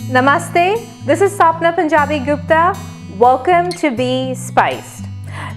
Namaste, this is Sapna Punjabi Gupta. Welcome to Be Spiced.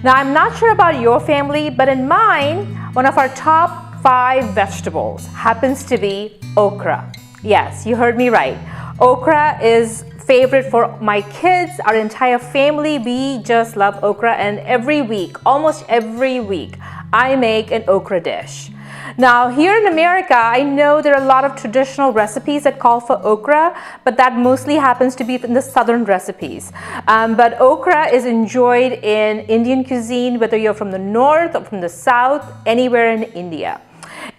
Now, I'm not sure about your family, but in mine, one of our top 5 vegetables happens to be okra. Yes, you heard me right. Okra is favorite for my kids, our entire family. We just love okra, and every week, almost every week, I make an okra dish. Now, here in America, I know there are a lot of traditional recipes that call for okra, but that mostly happens to be in the southern recipes. But okra is enjoyed in Indian cuisine, whether you're from the north or from the south, anywhere in India.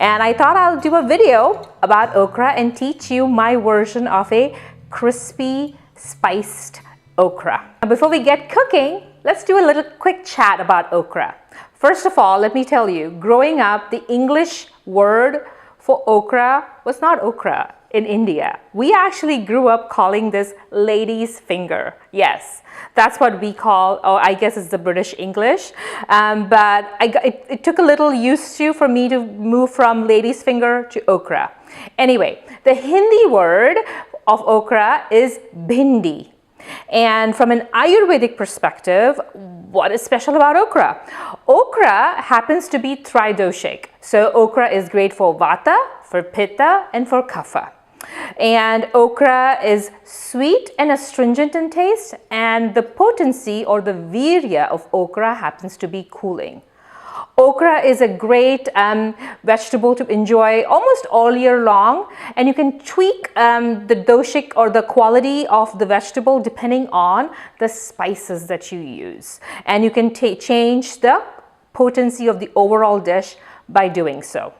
And I thought I'll do a video about okra and teach you my version of a crispy, spiced okra. Now, before we get cooking, let's do a little quick chat about okra. First of all, let me tell you, growing up, the English word for okra was not okra in India. We actually grew up calling this lady's finger. Yes, that's what we call, or I guess it's the British English. But it took a little use to for me to move from lady's finger to okra. Anyway, the Hindi word of okra is bhindi. And from an Ayurvedic perspective, what is special about okra? Okra happens to be tridoshic. So okra is great for vata, for pitta, and for kapha. And okra is sweet and astringent in taste, and the potency or the virya of okra happens to be cooling. Okra is a great vegetable to enjoy almost all year long, and you can tweak the doshic or the quality of the vegetable depending on the spices that you use. And you can change the potency of the overall dish by doing so.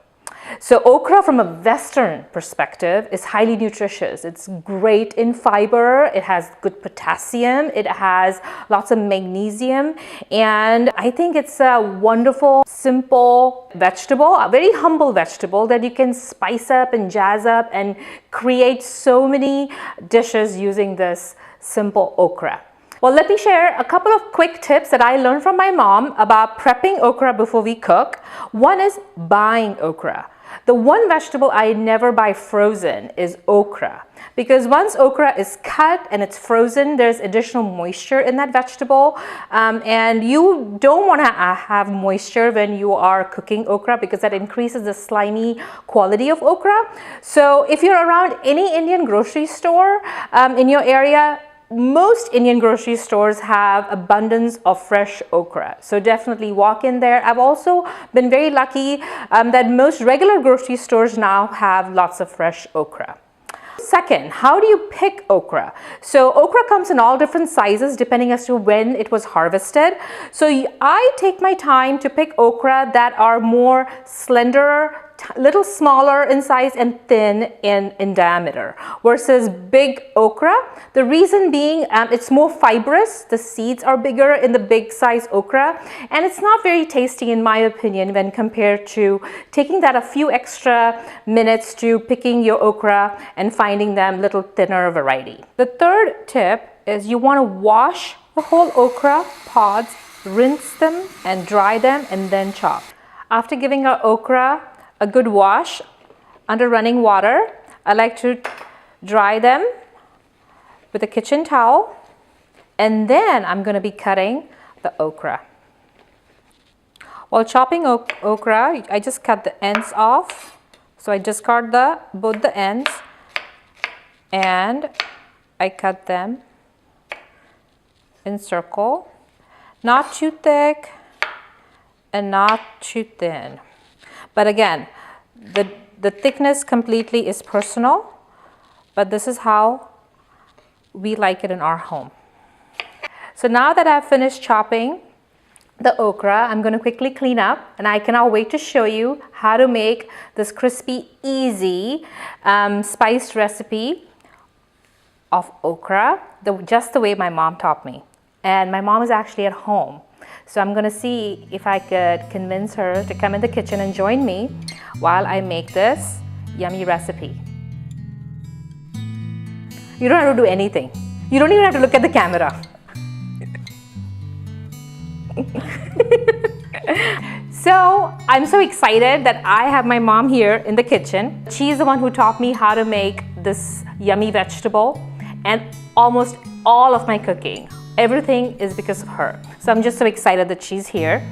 So okra from a Western perspective is highly nutritious. It's great in fiber, it has good potassium, it has lots of magnesium, and I think it's a wonderful, simple vegetable, a very humble vegetable that you can spice up and jazz up and create so many dishes using this simple okra. Well, let me share a couple of quick tips that I learned from my mom about prepping okra before we cook. One is buying okra. The one vegetable I never buy frozen is okra, because once okra is cut and it's frozen, there's additional moisture in that vegetable, and you don't want to have moisture when you are cooking okra because that increases the slimy quality of okra. So if you're around any Indian grocery store in your area, most Indian grocery stores have abundance of fresh okra. So definitely walk in there. I've also been very lucky that most regular grocery stores now have lots of fresh okra. Second, how do you pick okra? So okra comes in all different sizes depending as to when it was harvested. So I take my time to pick okra that are more slender, little smaller in size and thin in diameter versus big okra. The reason being it's more fibrous, the seeds are bigger in the big size okra, and it's not very tasty in my opinion when compared to taking that a few extra minutes to picking your okra and finding them little thinner variety. The third tip is you want to wash the whole okra pods, rinse them and dry them and then chop. After giving our okra a good wash under running water, I like to dry them with a kitchen towel, and then I'm going to be cutting the okra. While chopping okra, I just cut the ends off. So I discard both the ends and I cut them in circle, not too thick and not too thin. But again, the thickness completely is personal, but this is how we like it in our home. So now that I've finished chopping the okra, I'm going to quickly clean up, and I cannot wait to show you how to make this crispy, easy, spiced recipe of okra, just the way my mom taught me. And my mom is actually at home. So I'm going to see if I could convince her to come in the kitchen and join me while I make this yummy recipe. You don't have to do anything. You don't even have to look at the camera. So I'm so excited that I have my mom here in the kitchen. She's the one who taught me how to make this yummy vegetable. and almost all of my cooking. Everything is because of her. So I'm just so excited that she's here.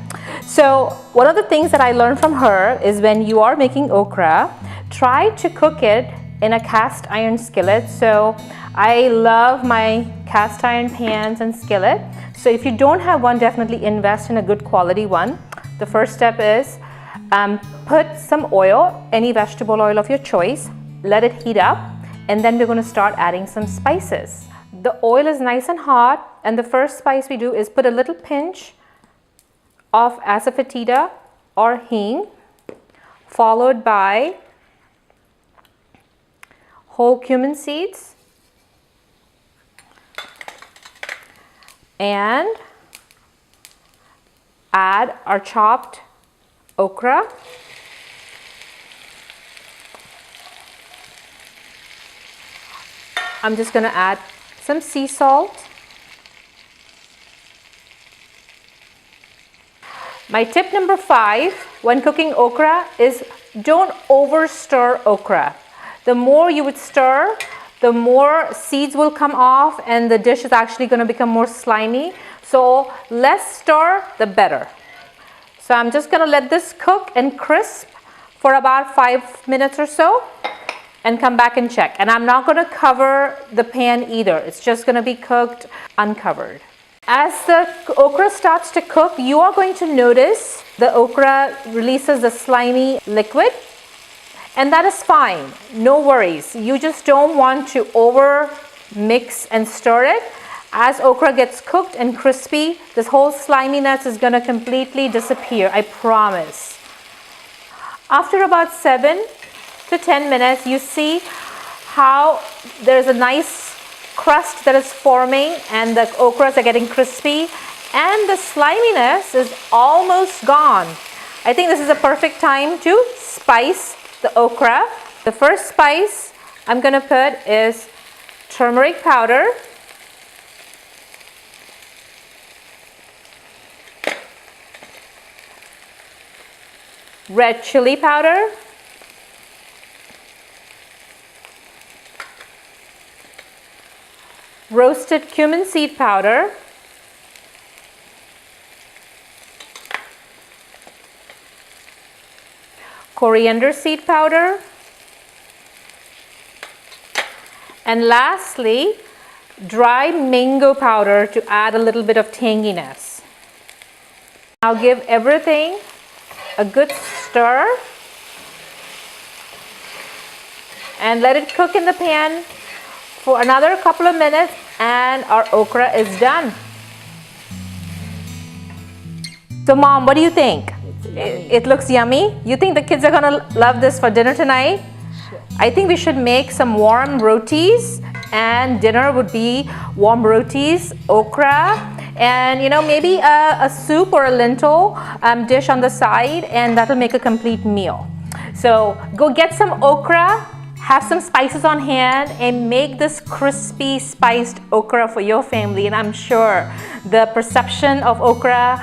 So one of the things that I learned from her is when you are making okra, try to cook it in a cast iron skillet. So I love my cast iron pans and skillet. So if you don't have one, definitely invest in a good quality one. The first step is put some oil, any vegetable oil of your choice, let it heat up, and then we're going to start adding some spices. The oil is nice and hot, and the first spice we do is put a little pinch of asafoetida or hing, followed by whole cumin seeds and add our chopped okra. I'm just going to add some sea salt. My tip number 5 when cooking okra is don't over stir okra. The more you would stir, the more seeds will come off and the dish is actually going to become more slimy. So less stir, the better. So I'm just going to let this cook and crisp for about 5 minutes or so and come back and check. And I'm not going to cover the pan either. It's just going to be cooked uncovered. As the okra starts to cook, you are going to notice the okra releases the slimy liquid, and that is fine. No worries. You just don't want to over mix and stir it. As okra gets cooked and crispy, this whole sliminess is going to completely disappear, I promise. After about 7 to 10 minutes, you see how there's a nice crust that is forming and the okras are getting crispy and the sliminess is almost gone. I think this is a perfect time to spice the okra. The first spice I'm going to put is turmeric powder, red chili powder, roasted cumin seed powder, coriander seed powder, and lastly, dry mango powder to add a little bit of tanginess. Now give everything a good stir and let it cook in the pan for another couple of minutes and our okra is done. So mom, what do you think? It looks yummy. You think the kids are gonna love this for dinner tonight? Sure. I think we should make some warm rotis, and dinner would be warm rotis, okra, and maybe a soup or a lentil dish on the side, and that'll make a complete meal. So go get some okra, have some spices on hand, and make this crispy spiced okra for your family. And I'm sure the perception of okra,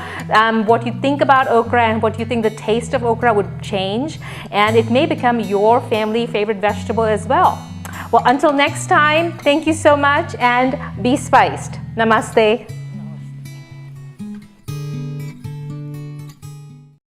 what you think about okra and what you think the taste of okra would change, and it may become your family favorite vegetable as well. Well, until next time, thank you so much and be spiced. Namaste.